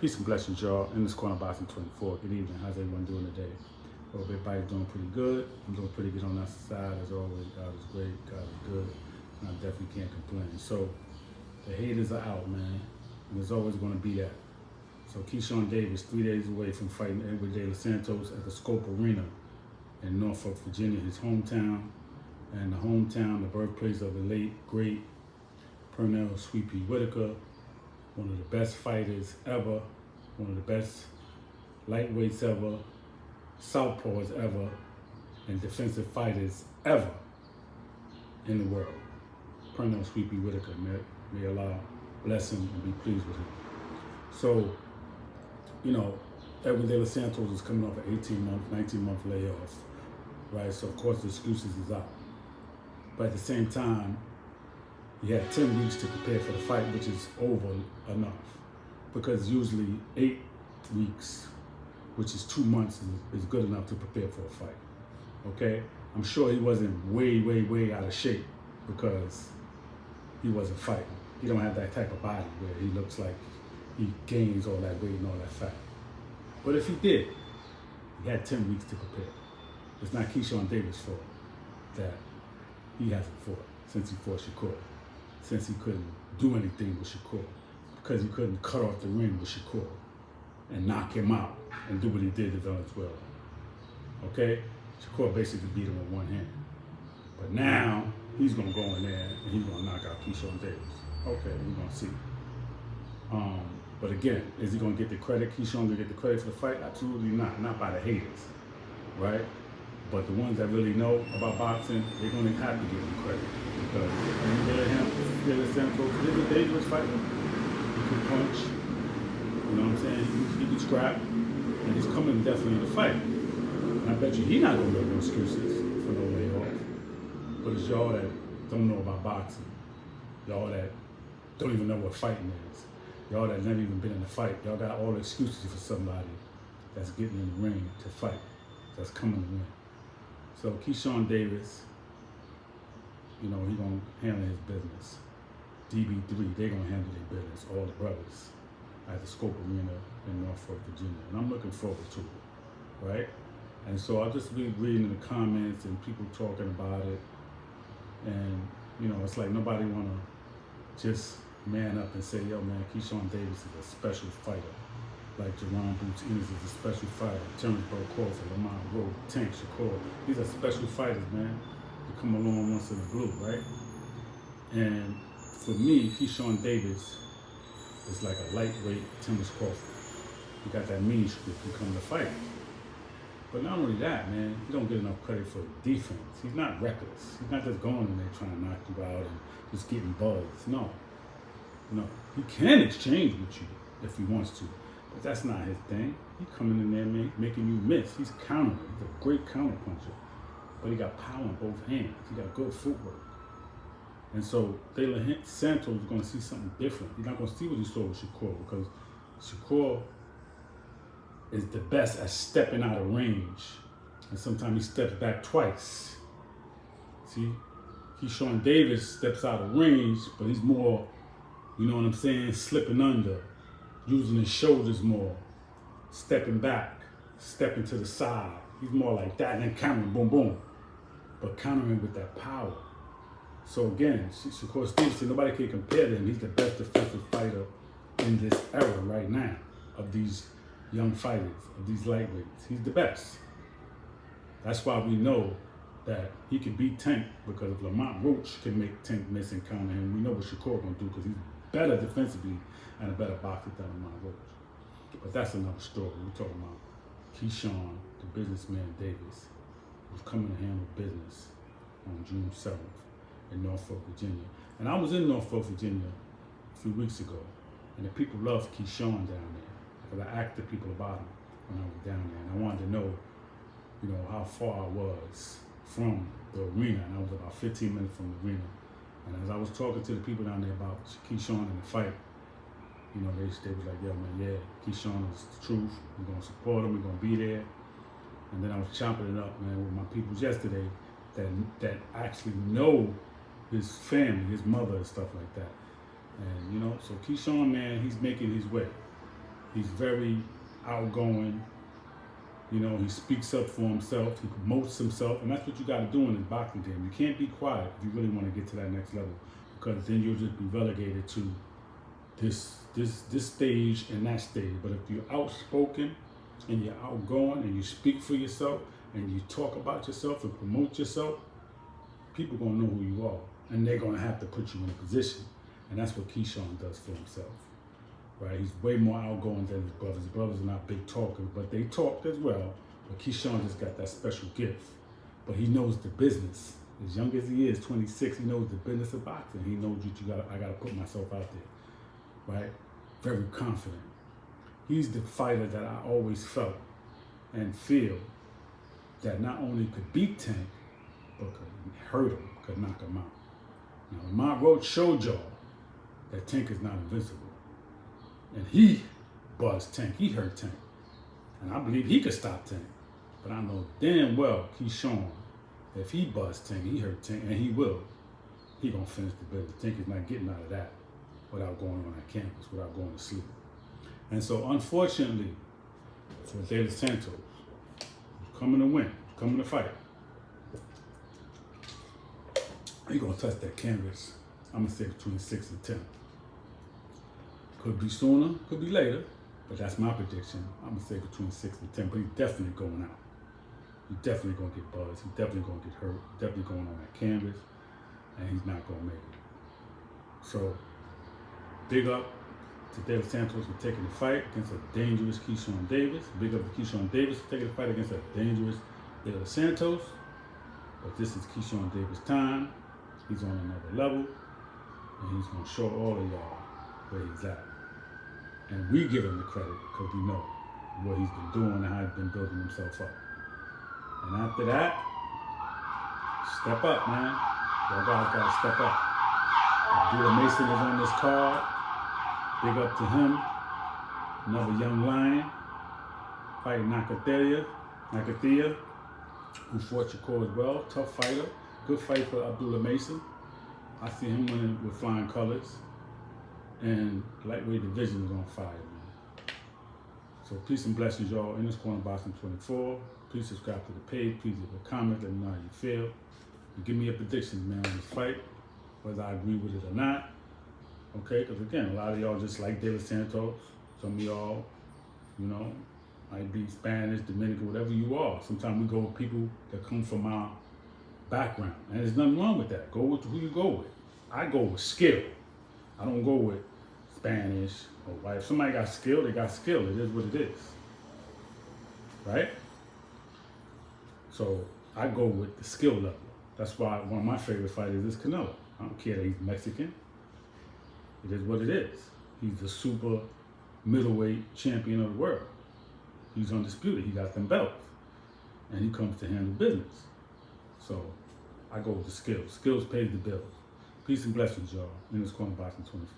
Peace and blessings, y'all. In this corner, boxing 24. Good evening. How's everyone doing today? Hope everybody's doing pretty good. I'm doing pretty good on that side as always. God is great. God is good. And I definitely can't complain. So the haters are out, man. And there's always going to be that. So Keyshawn Davis, 3 days away from fighting Los Santos at the Scope Arena in Norfolk, Virginia, his hometown, and the hometown, the birthplace of the late, great Pernell Sweepy Whitaker, one of the best fighters ever, one of the best lightweights ever, southpaws ever, and defensive fighters ever in the world. Pernell Sweepy Whitaker, may Allah bless him and be pleased with him. So, Los Santos is coming off an 18-month, 19-month layoff, right? So of course the excuses is out. But at the same time, he had 10 weeks to prepare for the fight, which is over enough. Because usually 8 weeks, which is 2 months, is good enough to prepare for a fight. Okay? I'm sure he wasn't way out of shape because he wasn't fighting. He don't have that type of body where he looks like he gains all that weight and all that fat. But if he did, he had 10 weeks to prepare. It's not Keyshawn Davis' fault that he hasn't fought since he fought Shakur, since he couldn't do anything with Shakur, because he couldn't cut off the ring with Shakur and knock him out and do what he did to Venezuela. Okay? Shakur basically beat him with one hand. But now, he's going to go in there and he's going to knock out Keyshawn Davis. Okay, we're going to see. But again, is he going to get the credit? Keyshawn going to get the credit for the fight? Absolutely not. Not by the haters, right? But the ones that really know about boxing, they're going to have to give him credit. Because when you hear him, Los Santos, he's a dangerous fighter. He can punch, you know what I'm saying? He can scrap, and he's coming definitely to fight. And I bet you he's not going to make no excuses for no layoff. But it's y'all that don't know about boxing. Y'all that don't even know what fighting is. Y'all that never even been in a fight. Y'all got all the excuses for somebody that's getting in the ring to fight, that's coming to win. So Keyshawn Davis, he gonna handle his business. DB3, they gonna handle their business, all the brothers at the Scope Arena in Norfolk, Virginia. And I'm looking forward to it, right? And so I'll just be reading the comments and people talking about it. And, it's like nobody wanna just man up and say, yo man, Keyshawn Davis is a special fighter. Like Jerron Boots Enos is a special fighter. Terrence Crawford, Lamont Rowe, Tank Shakur. These are special fighters, man. They come along once in a blue, right? And for me, Keyshawn Davis is like a lightweight Terrence Crawford. He got that mean streak. He come to fight. But not only that, man, he don't get enough credit for defense. He's not reckless. He's not just going in there trying to knock you out and just getting buzzed. No. He can exchange with you if he wants to. But that's not his thing. He's coming in there making you miss. He's countering. He's a great counter puncher. But he got power in both hands. He got good footwork. And so Los Santos is going to see something different. He's not going to see what he saw with Shakur because Shakur is the best at stepping out of range. And sometimes he steps back twice. See? Keyshawn Davis steps out of range, but he's more, slipping under. Using his shoulders more, stepping back, stepping to the side. He's more like that, and then countering, boom, boom. But countering with that power. So again, Shakur Stevenson, nobody can compare to him. He's the best defensive fighter in this era right now of these young fighters, of these lightweights. He's the best. That's why we know that he can beat Tank, because if Lamont Roach can make Tank miss and counter him, we know what Shakur going to do because he's better defensively and a better boxer than Lamont Roach. But that's another story. We're talking about Keyshawn, the businessman Davis, who's coming to handle business on June 7th in Norfolk, Virginia. And I was in Norfolk, Virginia a few weeks ago, and the people loved Keyshawn down there because I asked the people about him when I was down there, and I wanted to know, how far I was from the arena, and I was about 15 minutes from the arena. And as I was talking to the people down there about Keyshawn and the fight, they was like, yo, man, yeah, Keyshawn is the truth. We're going to support him. We're going to be there. And then I was chopping it up, man, with my peoples yesterday that actually know his family, his mother and stuff like that. And, so Keyshawn, man, he's making his way. He's very outgoing. You know, he speaks up for himself. He promotes himself, and that's what you got to do in this boxing game. You can't be quiet if you really want to get to that next level, because then you'll just be relegated to this stage and that stage. But if you're outspoken and you're outgoing and you speak for yourself and you talk about yourself and promote yourself, people gonna know who you are, and they're gonna have to put you in a position. And that's what Keyshawn does for himself, right? He's way more outgoing than his brothers. His brothers are not big talkers, but they talk as well. But Keyshawn just got that special gift. But he knows the business. As young as he is, 26, he knows the business of boxing. He knows I gotta put myself out there, right? Very confident. He's the fighter that I always felt and feel that not only could beat Tank, but could hurt him, could knock him out. Now, Lamont Roach showed y'all that Tank is not invincible. And he buzzed Tank, he hurt Tank. And I believe he could stop Tank. But I know damn well Keyshawn, if he buzzed Tank, he hurt Tank, and he will, he gonna finish the business. Tank is not getting out of that without going on that canvas, without going to sleep. And so unfortunately, for De Los Santos, who's coming to win, coming to fight, he gonna touch that canvas, I'm gonna say between 6 and 10. Could be sooner, could be later, but that's my prediction. I'm gonna say between 6 and 10, but he's definitely going out. He's definitely gonna get buzzed, he's definitely gonna get hurt, definitely going on that canvas, and he's not gonna make it. So, big up to De Los Santos for taking the fight against a dangerous Keyshawn Davis. Big up to Keyshawn Davis for taking the fight against a dangerous De Los Santos. But this is Keyshawn Davis' time. He's on another level, and he's gonna show all of y'all where he's at. And we give him the credit because we know what he's been doing and how he's been building himself up. And after that, step up, man. Y'all guys gotta step up. Abdullah Mason is on this card. Big up to him. Another young lion fighting Nakathia, who fought Shakur as well. Tough fighter. Good fight for Abdullah Mason. I see him winning with flying colors. And lightweight division is on fire, man. So peace and blessings, y'all. In this corner, Boxing 24. Please subscribe to the page. Please leave a comment. Let me know how you feel. And give me a prediction, man, on this fight, whether I agree with it or not. Okay, because again, a lot of y'all just like De Los Santos. Some of y'all, you know, might be Spanish, Dominican, whatever you are. Sometimes we go with people that come from our background. And there's nothing wrong with that. Go with who you go with. I go with skill. I don't go with Spanish or white. If somebody got skill, they got skill. It is what it is. Right? So I go with the skill level. That's why one of my favorite fighters is Canelo. I don't care that he's Mexican. It is what it is. He's the super middleweight champion of the world. He's undisputed. He got them belts. And he comes to handle business. So I go with the skills. Skills pays the bills. Peace and blessings, y'all. In this corner, Boxing 24.